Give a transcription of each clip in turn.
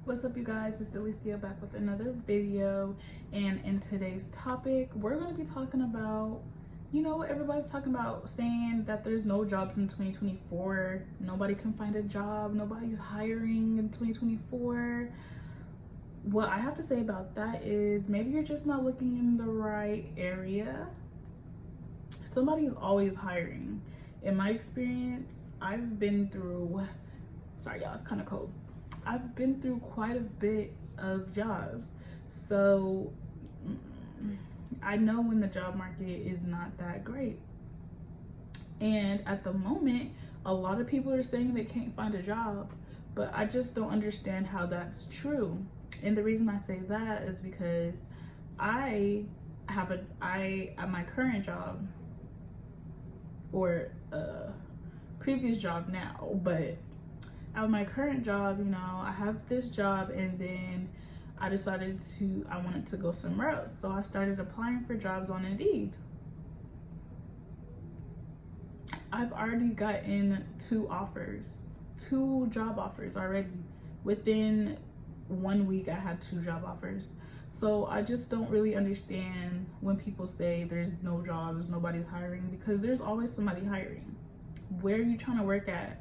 What's up, you guys? It's Delicia back with another video, and in today's topic we're going to be talking about, what everybody's talking about, saying that there's no jobs in 2024. Nobody can find a job, nobody's hiring in 2024. What I have to say about that is maybe you're just not looking in the right area. Somebody's always hiring. In my experience, I've been through, sorry y'all, it's kind of cold. I've been through quite a bit of jobs, so I know when the job market is not that great. And at the moment, a lot of people are saying they can't find a job, but I just don't understand how that's true. And the reason I say that is because I at my current job, or previous job now, but at my current job, I have this job, and then I decided I wanted to go somewhere else. So I started applying for jobs on Indeed. I've already gotten two job offers already. Within 1 week, I had 2 job offers. So I just don't really understand when people say there's no jobs, nobody's hiring, because there's always somebody hiring. Where are you trying to work at?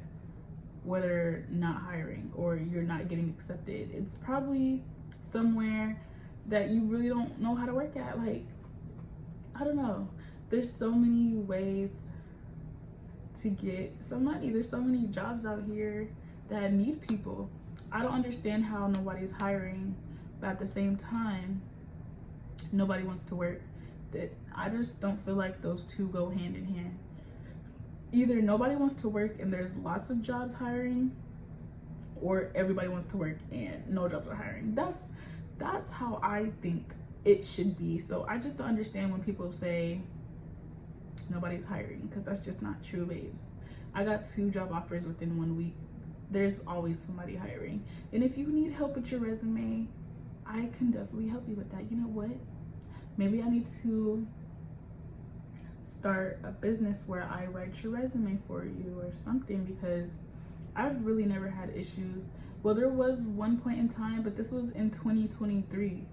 Whether not hiring or you're not getting accepted, it's probably somewhere that you really don't know how to work at. Like, I don't know, there's so many ways to get some money. There's so many jobs out here that need people. I don't understand how nobody's hiring, but at the same time nobody wants to work. That I just don't feel like those two go hand in hand. Either nobody wants to work and there's lots of jobs hiring, or everybody wants to work and no jobs are hiring. That's how I think it should be. So I just don't understand when people say nobody's hiring, because that's just not true, babes. I got 2 job offers within 1 week. There's always somebody hiring. And if you need help with your resume, I can definitely help you with that. You know what? Maybe I need to start a business where I write your resume for you or something, because I've really never had issues. Well, there was one point in time, but this was in 2023.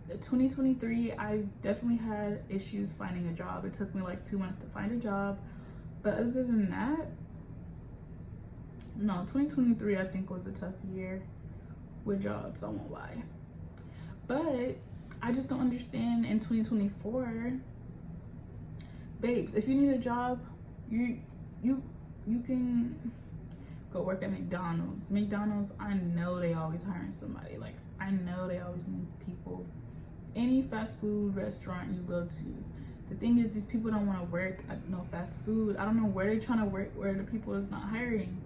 2023, I definitely had issues finding a job. It took me like 2 months to find a job. But other than that, no, 2023 I think was a tough year with jobs, I won't lie. But I just don't understand in 2024, babes, if you need a job, you can go work at McDonald's. I know they always hiring somebody. Like, I know they always need people. Any fast food restaurant you go to, the thing is, these people don't want to work at no fast food. I don't know where they're trying to work, where the people is not hiring.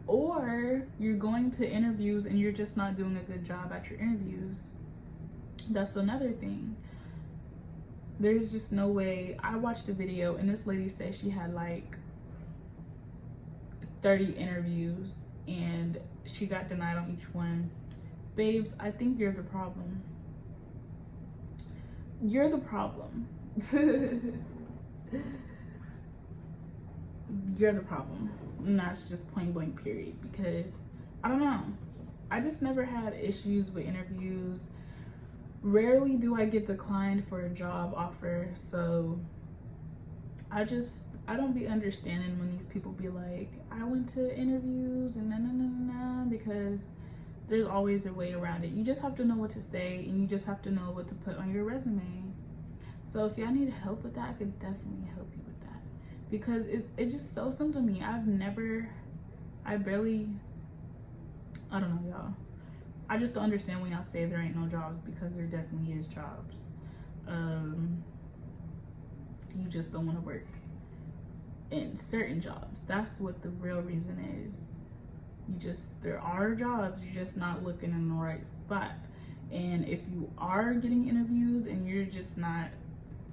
Or you're going to interviews and you're just not doing a good job at your interviews. That's another thing. There's just no way. I watched a video and this lady said she had like 30 interviews and she got denied on each one. Babes, I think you're the problem. You're the problem. You're the problem. And that's just point blank period, because I don't know. I just never had issues with interviews. Rarely do I get declined for a job offer, so I don't be understanding when these people be like, I went to interviews and nah, because there's always a way around it. You just have to know what to say, and you just have to know what to put on your resume. So if y'all need help with that, I could definitely help you with that, because it's just so simple to me. I don't know, y'all. I just don't understand when y'all say there ain't no jobs, because there definitely is jobs. You just don't want to work in certain jobs. That's what the real reason is. There are jobs, you're just not looking in the right spot. And if you are getting interviews and you're just not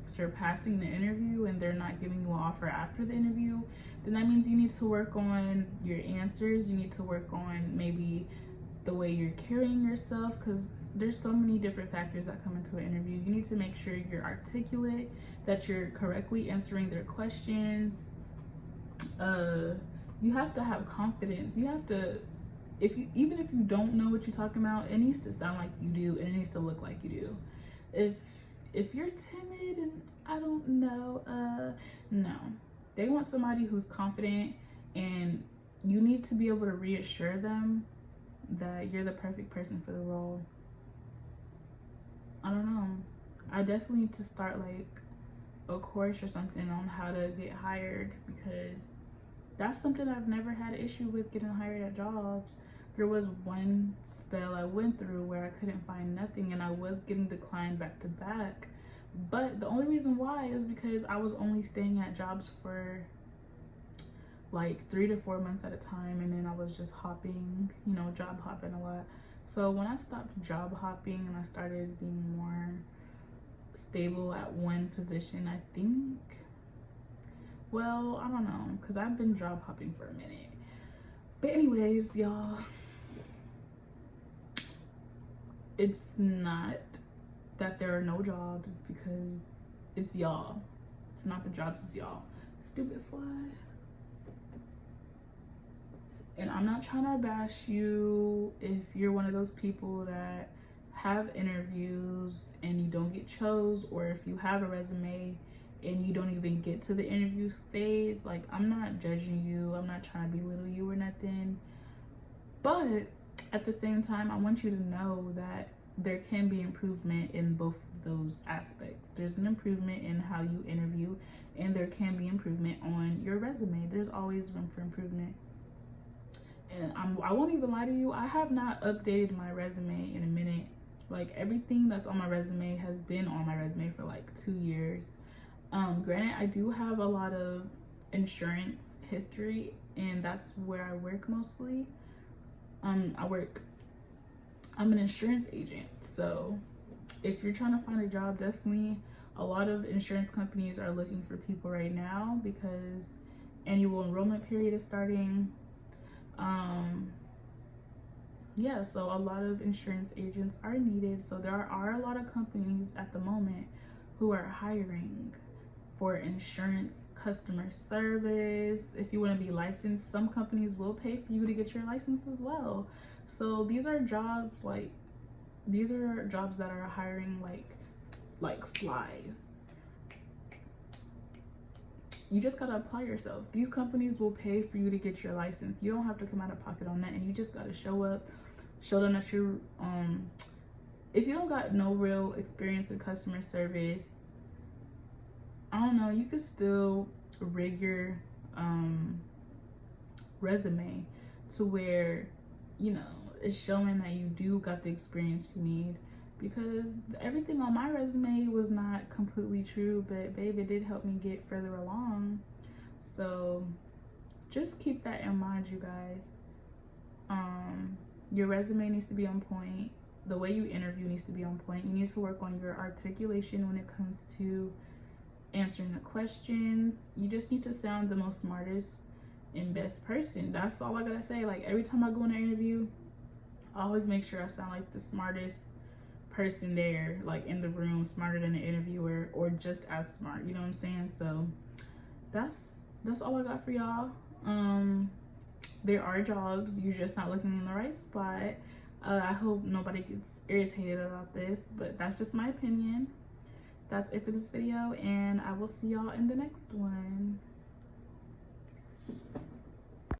surpassing the interview and they're not giving you an offer after the interview, then that means you need to work on your answers. You need to work on maybe the way you're carrying yourself, because there's so many different factors that come into an interview. You need to make sure you're articulate, that you're correctly answering their questions. You have to have confidence. You have to even if you don't know what you're talking about, it needs to sound like you do, and it needs to look like you do. If you're timid and I don't know, no. They want somebody who's confident, and you need to be able to reassure them that you're the perfect person for the role. I don't know. I definitely need to start like a course or something on how to get hired, because that's something I've never had an issue with, getting hired at jobs. There was one spell I went through where I couldn't find nothing, and I was getting declined back to back. But the only reason why is because I was only staying at jobs for like 3 to 4 months at a time, and then I was just hopping, you know, job hopping a lot. So when I stopped job hopping and I started being more stable at one position, I think, well, I don't know, because I've been job hopping for a minute. But anyways, y'all, it's not that there are no jobs, because it's y'all. It's not the jobs, it's y'all. Stupid fly. And I'm not trying to bash you if you're one of those people that have interviews and you don't get chose, or if you have a resume and you don't even get to the interview phase. Like, I'm not judging you, I'm not trying to belittle you or nothing, but at the same time, I want you to know that there can be improvement in both of those aspects. There's an improvement in how you interview, and there can be improvement on your resume. There's always room for improvement. And I won't even lie to you, I have not updated my resume in a minute. Like, everything that's on my resume has been on my resume for like 2 years. Granted, I do have a lot of insurance history, and that's where I work mostly. I'm an insurance agent, so if you're trying to find a job, definitely a lot of insurance companies are looking for people right now, because annual enrollment period is starting. Yeah, so a lot of insurance agents are needed. So there are a lot of companies at the moment who are hiring for insurance customer service. If you want to be licensed, some companies will pay for you to get your license as well. So these are jobs that are hiring like flies. You just gotta apply yourself. These companies will pay for you to get your license. You don't have to come out of pocket on that, and you just gotta show up, show them that you're if you don't got no real experience in customer service, I don't know, you could still rig your resume to where, you know, it's showing that you do got the experience you need, because everything on my resume was not completely true, but babe, it did help me get further along. So just keep that in mind, you guys. Your resume needs to be on point. The way you interview needs to be on point. You need to work on your articulation when it comes to answering the questions. You just need to sound the most smartest and best person. That's all I gotta say. Like, every time I go in an interview, I always make sure I sound like the smartest person there, like in the room, smarter than the interviewer, or just as smart, you know what I'm saying? So that's all I got for y'all. There are jobs, you're just not looking in the right spot. I hope nobody gets irritated about this, but that's just my opinion. That's it for this video, and I will see y'all in the next one.